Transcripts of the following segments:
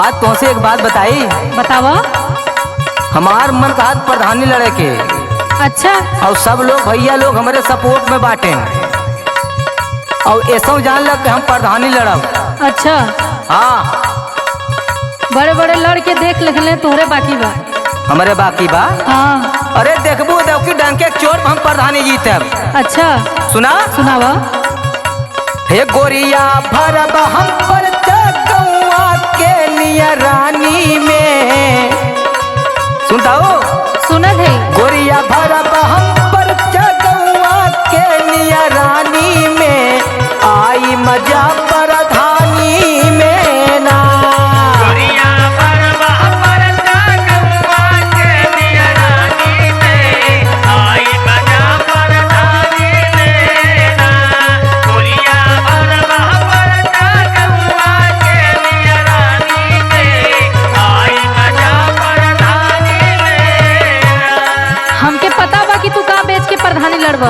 आज तुमसे एक बात बताई। बतावा। हमार मन का हाथ प्रधानी लड़े के। अच्छा। और सब लोग भैया लोग हमारे सपोर्ट में बांटे और ऐसा जान लग कि हम प्रधानी लड़ब। अच्छा। हाँ बड़े बड़े लड़के देख ले तोहरे बाकी बा। हमारे बाकी बा। हाँ। अरे देखबू देखी डंके चोर हम प्रधानी जीते। अच्छा सुना सुनावा। हे गोरिया भरब हम पर गौआ के निया रानी में। सुनता हो? सुनत है। गोरिया भरब हम पर गौआ के निया रानी में आई मजा प्रधानी में ना। हमके पता बा कि तू का बेच के प्रधानी लड़बा।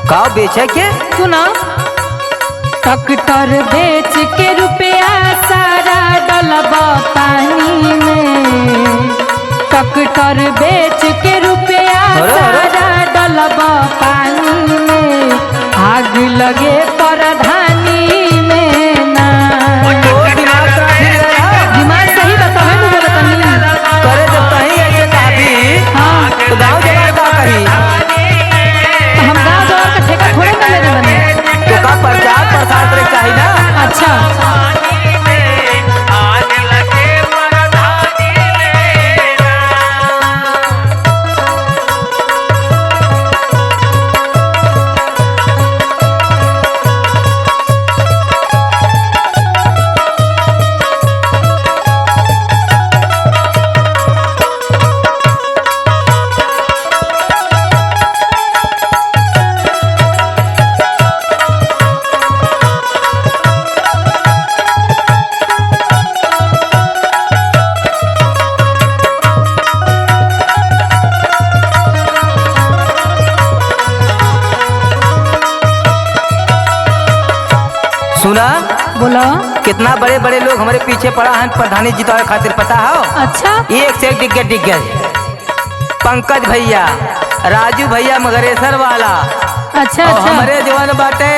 का बेचे के? सुना। ट्रैक्टर बेच के रुपया सारा डलबा पानी में। ट्रैक्टर बेच के रुपया सारा डलबा पानी में। आग लगे प्रधानी में ना। दिमाग सही बतावे मुझे बतानी। करे जब कहीं ऐसे काफी। हाँ तो गाँव जवान का कही। तो हम गाँव जवान का ठेका थोड़े ना लेने बने। तो का प्रचार प्रसार करे चाहिए ना। अच्छा। सुना? बोला। कितना बड़े बड़े लोग हमारे पीछे पड़ा है प्रधानी जितावे खातिर, पता है? अच्छा। एक से एक दिग्गज पंकज भैया, राजू भैया मगरेसर वाला। अच्छा और अच्छा। हमारे जवान बाटे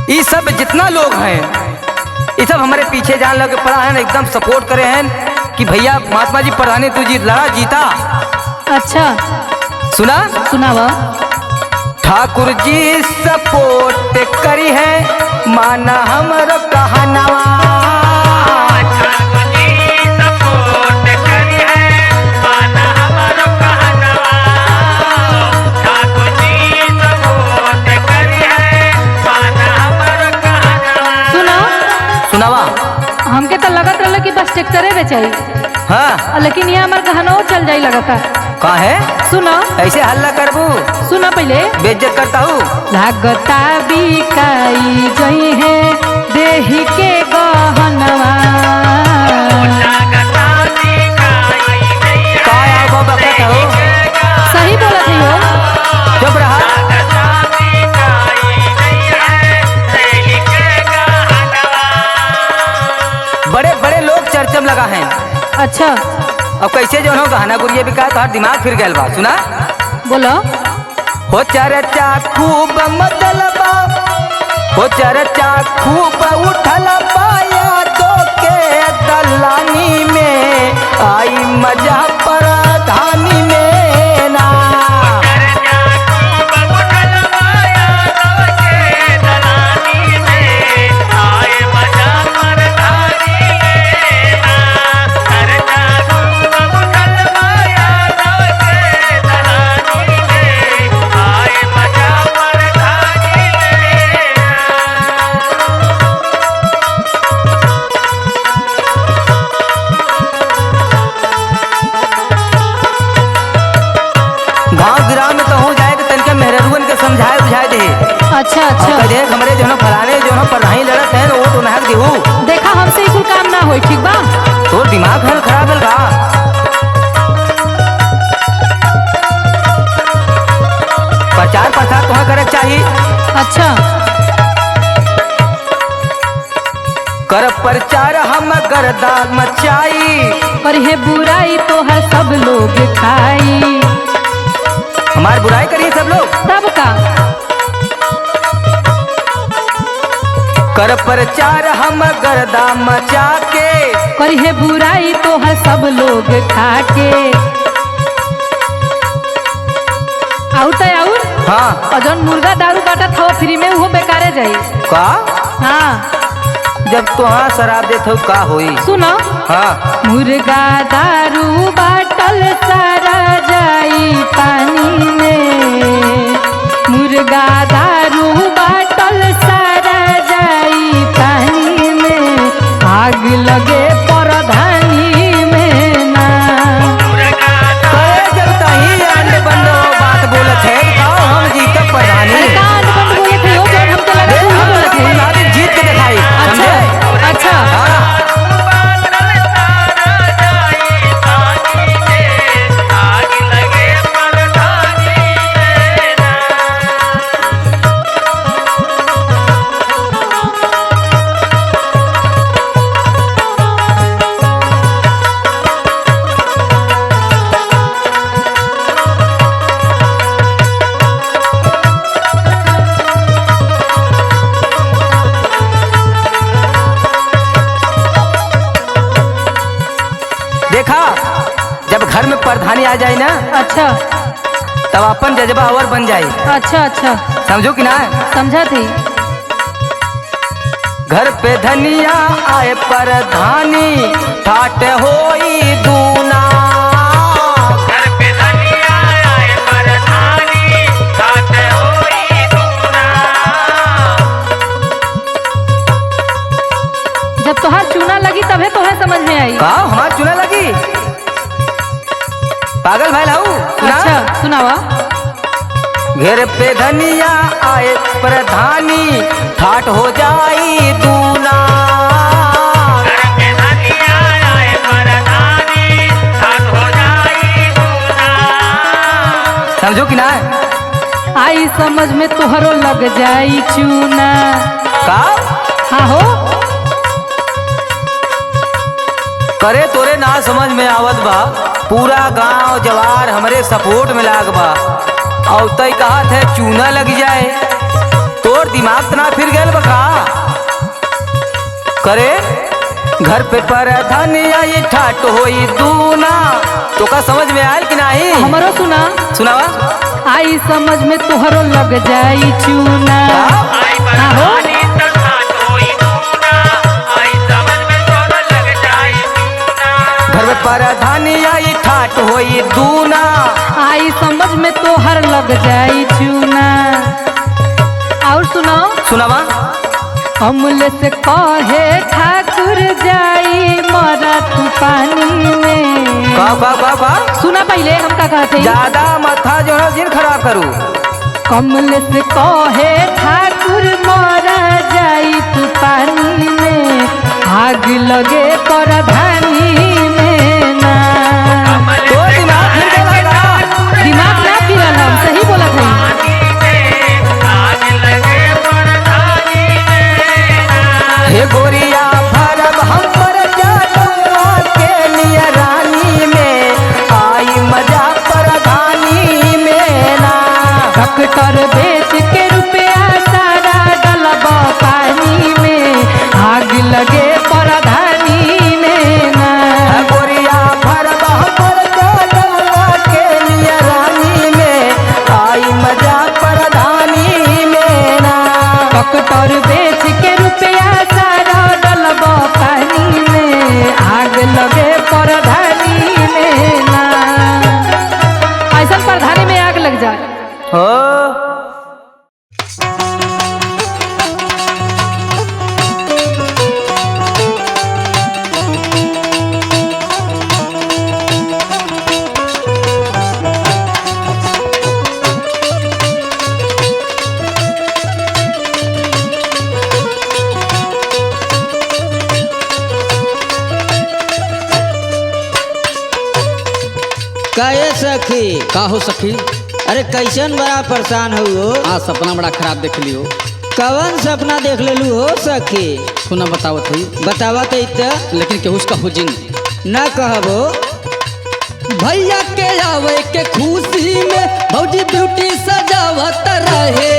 ये सब जितना लोग हैं ये सब हमारे पीछे जान लगे पड़ा है, एकदम सपोर्ट करे हैं कि भैया महात्मा जी प्रधानी तू जीत लड़ा जीता। अच्छा सुना? सुनावा। ठाकुर जी सपोर्ट करी है माना हमरो कहनवा। सुना। सुनावा। हमके तो लगत रहा कि बस ट्रैक्टरे बेचाई। हाँ लेकिन यहाँ हमार गहना चल जाई लगता। का है? सुना। ऐसे हल्ला करबू सुना पहले। बेइज्जत करता हूँ। लागता बिकाई जई है देही के गहनवा। सही बोलत है हो। चुप रहा। बड़े बड़े लोग चर्चा में लगा है। अच्छा। अब कैसे जो गहना गुड़िया बिका तो दिमाग फिर गया बा। सुना? बोलो। हो चर्चा खूब मतलबा, हो चर्चा खूब उठल पाया तो के दलानी में आई मजा प्रधानी में ना। अच्छा अच्छा। देख हमारे जो फलाने जो प्रधानी लड़त है वो तो नाहक दिहू। देखा हमसे कुल काम ना होई। ठीक बा। तो दिमाग है खराब है का? प्रचार प्रसार तुम्हें करे चाहिए। अच्छा। प्रचार हम गर्दा मचाई, पर है बुराई तो हर सब लोग खाई। हमारी बुराई करिए सब लोग। सबका कर प्रचार हम गर्दा मचा के, पर है बुराई तो हर सब लोग खाके। आउट है और हाँ और जौन मुर्गा दारू बाटत हो फ्री में वो बेकारे जाई। का हाँ जब तुहाँ शराब देते हो का होई। सुनो हाँ मुर्गा दारू बाटल सारा जाई पानी में, मुर्गा दारू बाटल सारा जाई पानी में, आग लगे परधानी में ना। करे जब तही अंड बंद बात बोलत है का हम जीतब प्रधानी। अरे का अंड बंद बोले थे हो जौन हमके लगा तू बोले थे। प्रधानी जीत के दिखाई। अच्छा अच्छा हाँ देखा जब घर में प्रधानी आ जाए ना अच्छा तब अपन जज्बा और बन जाए। अच्छा अच्छा समझो कि ना। समझा थी। घर पे धनिया आए प्रधानी ठाट होई दूना। घर पे धनिया आए प्रधानी ठाट होई दूना। जब तोहार चूना लगी तबे तोहे समझ में आई। का हमार चुना लगी पागल भाई लाऊ। अच्छा सुनावा। घर पे धनिया आए प्रधानी ठाट हो जाई दूना। घर पे धनिया आए प्रधानी ठाट हो जाई दूना। समझो कि ना। आई समझ में तोहरो लग जाई चूना। का हाँ हो करे तोरे ना समझ में आवत बा। पूरा गांव जवार हमरे सपोर्ट में लाग बा और तय कहा थे चूना लग जाए। तोर दिमाग तना फिर गए बका। करे घर पे प्रधानी आई ठाट होई दूना। तो का समझ में आयल कि नहीं। हमरो सुना। सुनावा। आई समझ में तोहरो लग जाई चूना। हाँ हो घर में प्रधानी आई ठाट होई दूना। आई समझ में तोहर लग जाई चूना। और सुनाओ। सुनावा। अमूल्य से कहे ठाकुर जाई मरा तू पानी में। का सुना पहले हम का कहते। ज्यादा माथा जो है दिन खराब करू। कमल से कहे ठाकुर मरा जाई तू पानी में, आग लगे परधानी में ना। तो दिमाग फिर गया का। दिमाग ना फिरल हम सही बोलत हई। हे गोरिया भरब हम पर जानुआ के लिए रानी में आई मजा प्रधानी में ना। डॉक्टर बेच के रुपया सारा डलबा पानी में, आग लगे परधानी में ना। हे गोरिया भरब हम पर जानुआ के लिए रानी में आई मजा प्रधानी में ना। डॉक्टर बेच के रुपया सारा डलबा पानी में, आग लगे परधानी में ना। ऐसा परधानी में आग लग जाए। हो काहे सखी। का हो सखी। अरे कैसन बड़ा परेशान हो। आज सपना बड़ा खराब देख लियो। कवन सपना देख लेलू हो सखी? सुना बतावत हई, बतावा तो इतना लेकिन केहू का हो जिन। ना कहबो। भैया के आवे के खुशी में भौजी ब्यूटी सजावत रहे।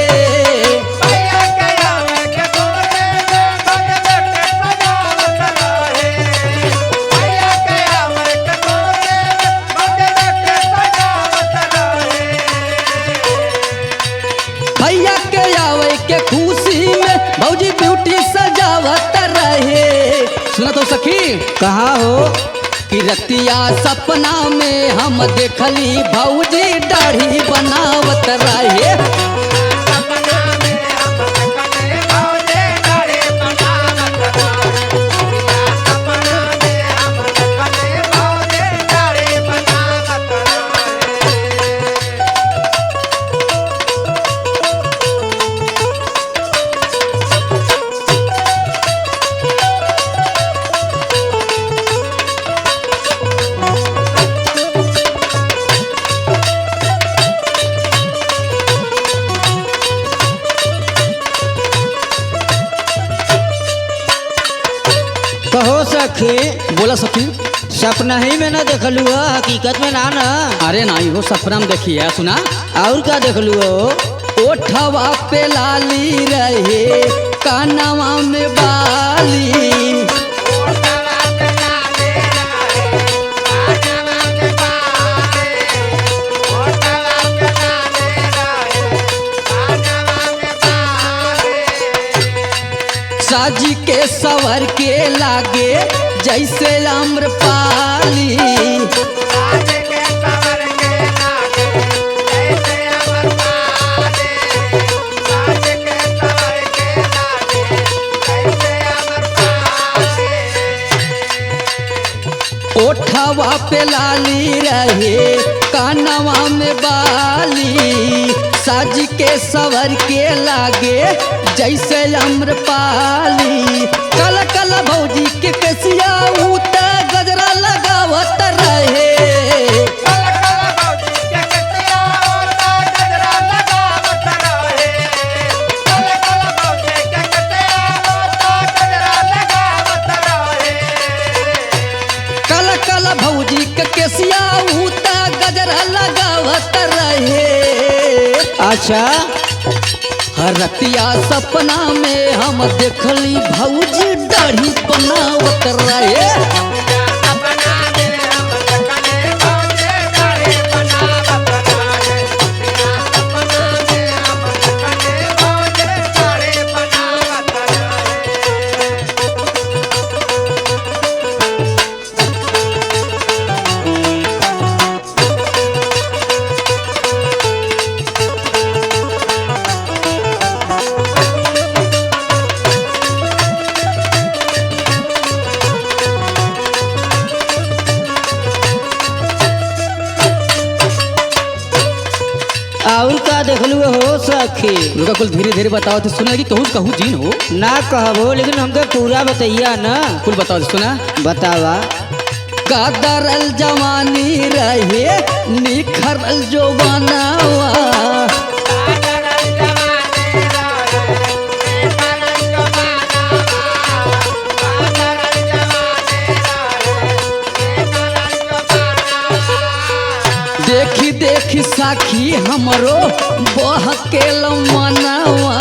भैया के आवे के खुशी में भौजी ब्यूटी सजावत रहे। सुना तो सखी कहाँ हो? कि रतिया सपना में हम देखली भौजी दाढ़ी बनावत रहे। कहो सखी। बोला सखी। सपना ही में ना देखलू हो, हकीकत में ना ना। अरे नहीं हो, सपना में देखी है। सुना और क्या देखलू हो? ओठवा पे लाली रहे, कानवा में बाली। साजी के सवर के लागे जैसे आम्रपाली। ओठवा पे लाली रहे, कानवा में बाली। साज के सवर के लागे जैसे आम्रपाली। कल कल भौजी के केसिया उता गजरा लगावत रहे। कल कल भौजी के केसिया उता गजरा लगावत रहे। अच्छा। हर रतिया सपना में हम देखली भौजी दाढ़ी बनावत रहे। और का देखलू हो सखी? रुका कुल धीरे धीरे बताओ तो सुना कि कहूँ कहूँ जिन हो। ना कहबो, लेकिन हमके पूरा बताइया ना। कुल बताओ सुना। बतावा। कादरल जवानी रहे, निखरल जो बनावा। देखी देखी साखी हमरो बहकेल मनवा।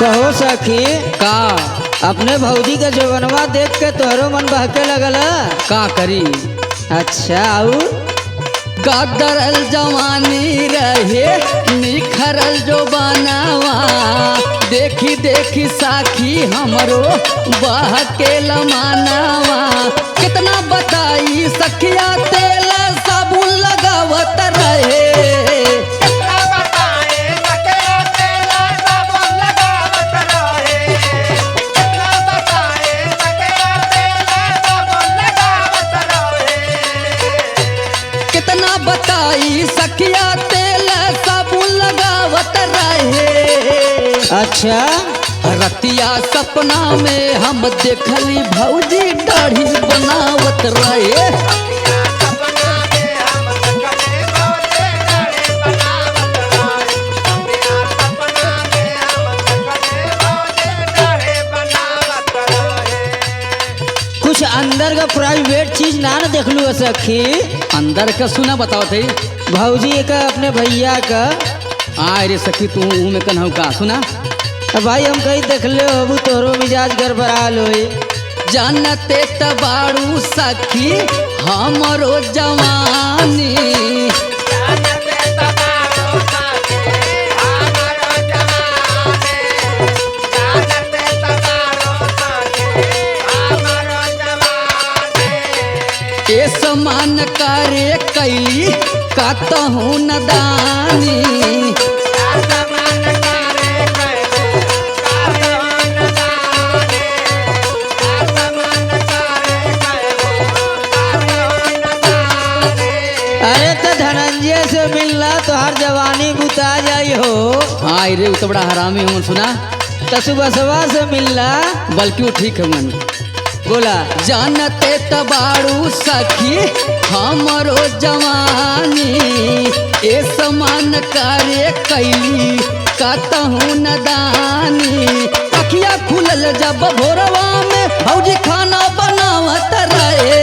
कहो सखी। का अपने भौजी के जवनवा देख के तोहरो मन बहके लगल? का करी? अच्छा। और कादरल जवानी रहे, निखरल जो बनावा। देखी देखी साखी हमरो बहकेल मानवा। कितना बताई सखिया तेल साबुन लगावत रहे। कितना बताई सखिया तेल साबुन लगावत रहे। अच्छा। रतिया सपना में हम देखली भौजी दाढ़ी बनावत रहे। कुछ अंदर का प्राइवेट चीज ना न देखलू है सखी। अंदर का सुना बताओ थे भौजी का अपने भैया का। आय रे सखी तू में कन्हौ का सुना। अब भाई हम कहीं देख ले अबू तोहरो मिजाज गड़बड़ाल होई। जानते तबाड़ू सखी हमरो जवानी। ए समान करे कैली कतहु नदानी। अरे तो धनंजय से मिलना तो हर जवानी बुता जाई हो। हाँ रे तो बड़ा हरामी हूँ सुना। तो सुबह सवा से मिलना बल्कि वो ठीक है मन बोला। जानते तबाड़ू सखी हमरो जवानी। ए समान कार्य कैली कतहु नदानी। अखिया खुलल जब भोरवा में भौजी खाना बनावत रहे।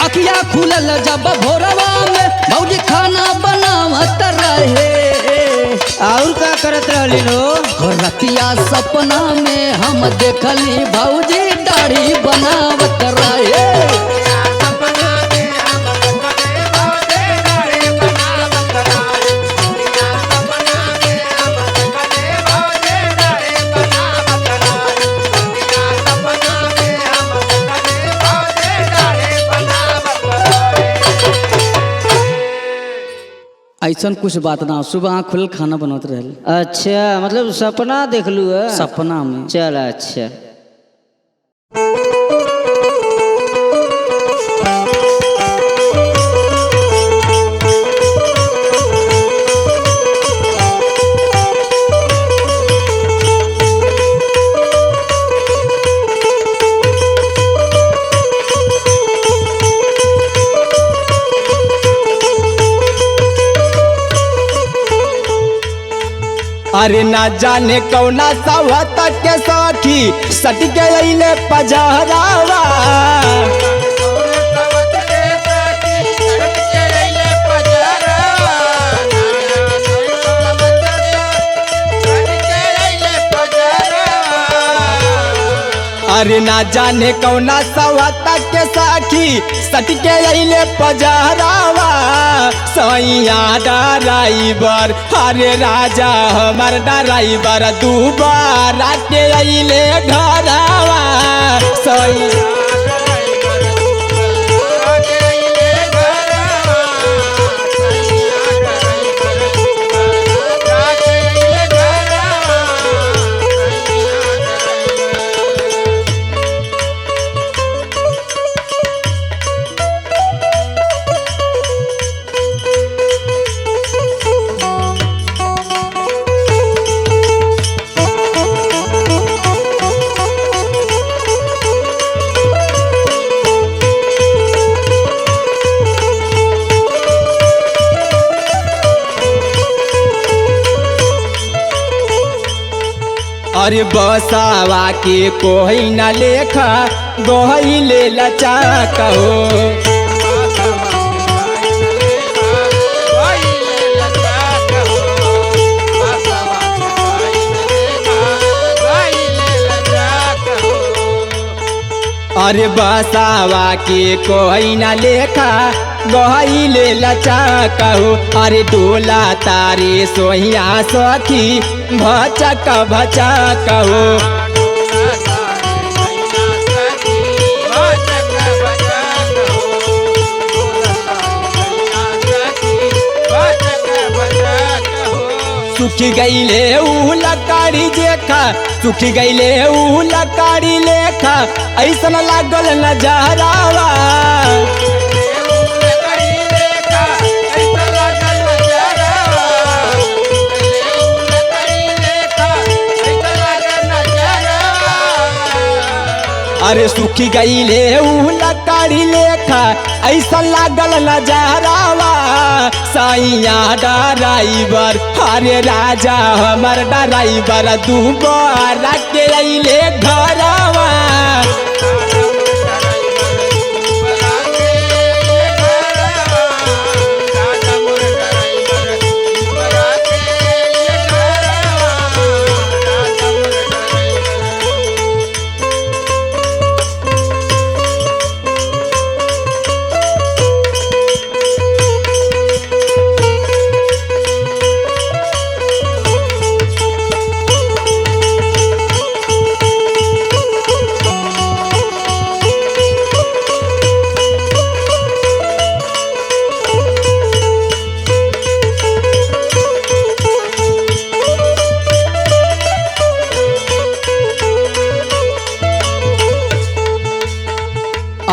अखिया खुलल जब भोरवा में भौजी खाना बनावत रहे। और का करत रहली नो। रतिया सपना में हम देखली भौजी दाढ़ी बनावत रहे। ऐसा कुछ बात ना सुबह आँख खुलल खाना बनत रहल। अच्छा मतलब सपना देखलू है। सपना में चल अच्छा। अरे ना जाने कौना सवत के सखी सट के अइले पजहरावा। अरे ना जाने कौना सवत के सखी सट के अइले पजहरावा। सैया ड्राइवर अरे राजा हमार ड्राइवर दुबारा के अइले घरवा। सैया अरे बसावा के कोई न लेखा गोहिले लचा कहो। अरे बसावा के कोई न लेखा गहिले लचा कहो। अरे डोला तारे सोहिया सखी भचक भचक हो। सुखी गईले ऊ लकारी जेखा सुखी गईले ऊ लकारी लेखा ऐसन लागल नजरावा अरे सुखी गईले ऊ लकारी लेखा ऐसा लागल नजरावा सैया ड्राइवर अरे राजा हमर ड्राइवर दुबारा के अइले घरवा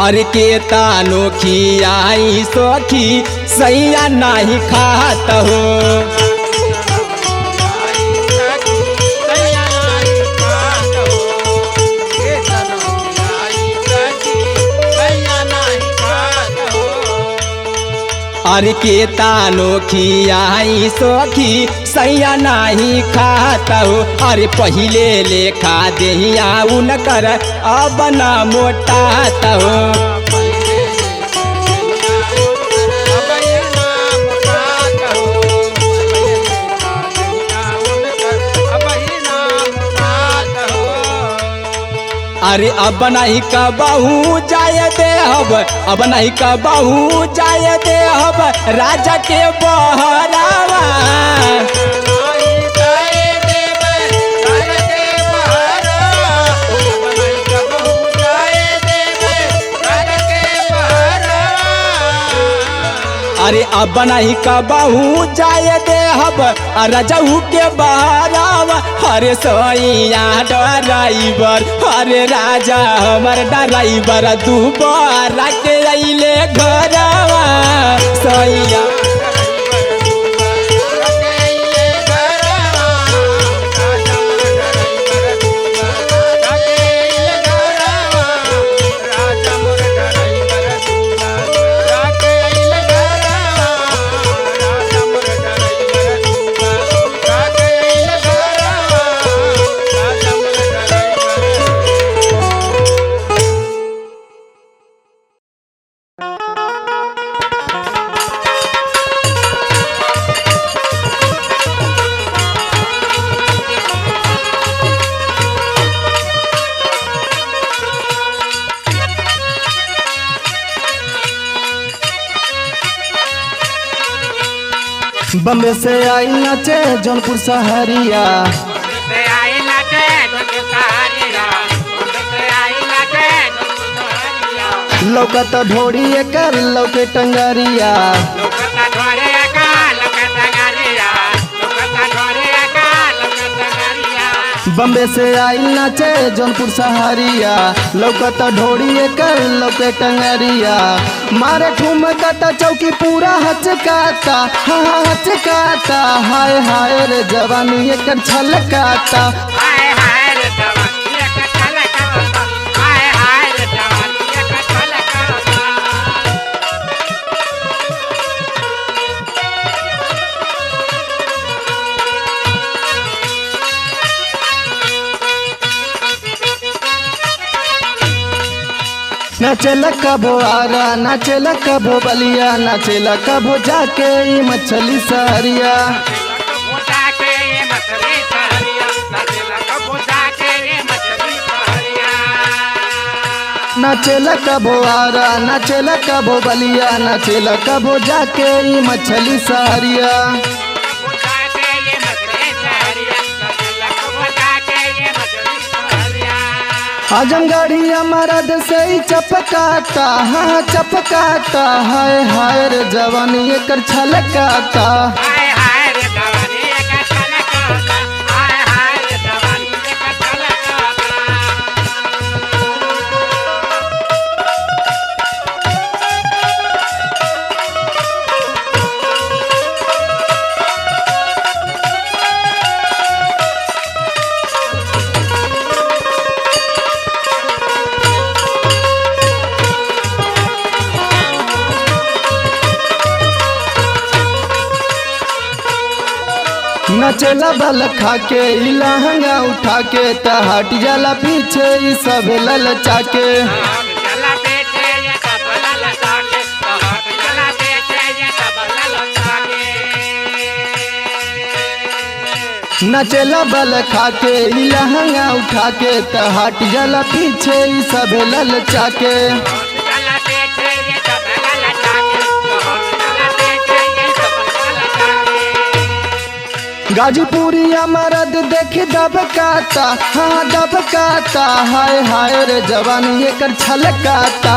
अरे के तानो खियाई सखी सैया नहीं खात हो अरे के तानो खियाई सखी सैया नहीं खात हो अरे पहिले लेखा देहिया उनकर अब न मोटात हो अरे अब नहीं कबहू जाय देहब अब नहीं कबहू जाय देहब राजा के बहरावा अरे अब नहीं कबहू जाय देहब रजऊ के बहरावा अरे सैया ड्राइवर अरे राजा हमर ड्राइवर दुबारा के अइले घरवा सैया बम्बे से आई नाचे जौनपुर सहरिया लौकत ढोड़ी एकर लौके टंगरिया बम्बे से आई नाचे जौनपुर सहरिया लौकत ढोड़ी एकर लौके टंगरिया मारे ठुमकता चौकी पूरा हचकाता हाँ हचकाता हाय हाय रे जवानी एकर छलकाता नाचेला कबो आरा नाचेला कबो बलिया नाचेला कबो जाके ई मछली सहरिया नाचेला कबो आरा नाचेला कबो बलिया नाचेला कबो जाके ई मछली सहरिया आजमगढ़िया मरद से ही चपकाता हाँ चपकाता हाय हाय रे जवानी एकर छलकाता नचेला बल खा के ई लहंगा उठा के त हट जाला पीछे ई सब ललचा के नचेला बल खा के ई लहंगा उठा के त हट जाला पीछे ई सब ललचा के गाजीपुरिया मरद देख दबकाता हाँ दबकाता हाय हाय रे जवानी एकर छलकाता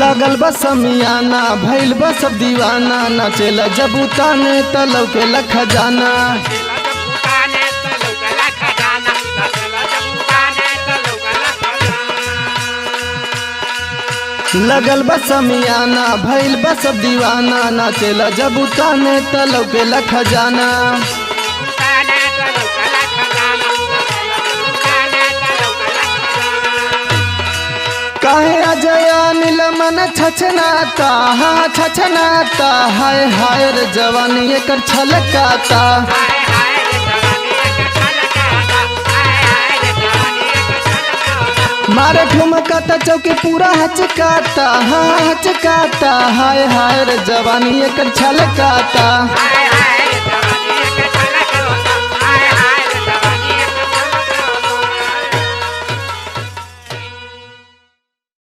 लगल बस समियाना भइल बस सब दीवाना नचेला जब उताने त लौकेला खजाना लगल बस समियाना भइल बस सब दीवाना नचेला जब उताने त लौकेला खजाना काहे अजय अनिल मन छछनाता हाँ छछनाता हाय हाय रे जवानी एकर छलकाता मारे ठुमका त चौकी पूरा हचकाता हाँ हचकाता हाय हाय रे जवानी एकर छलकाता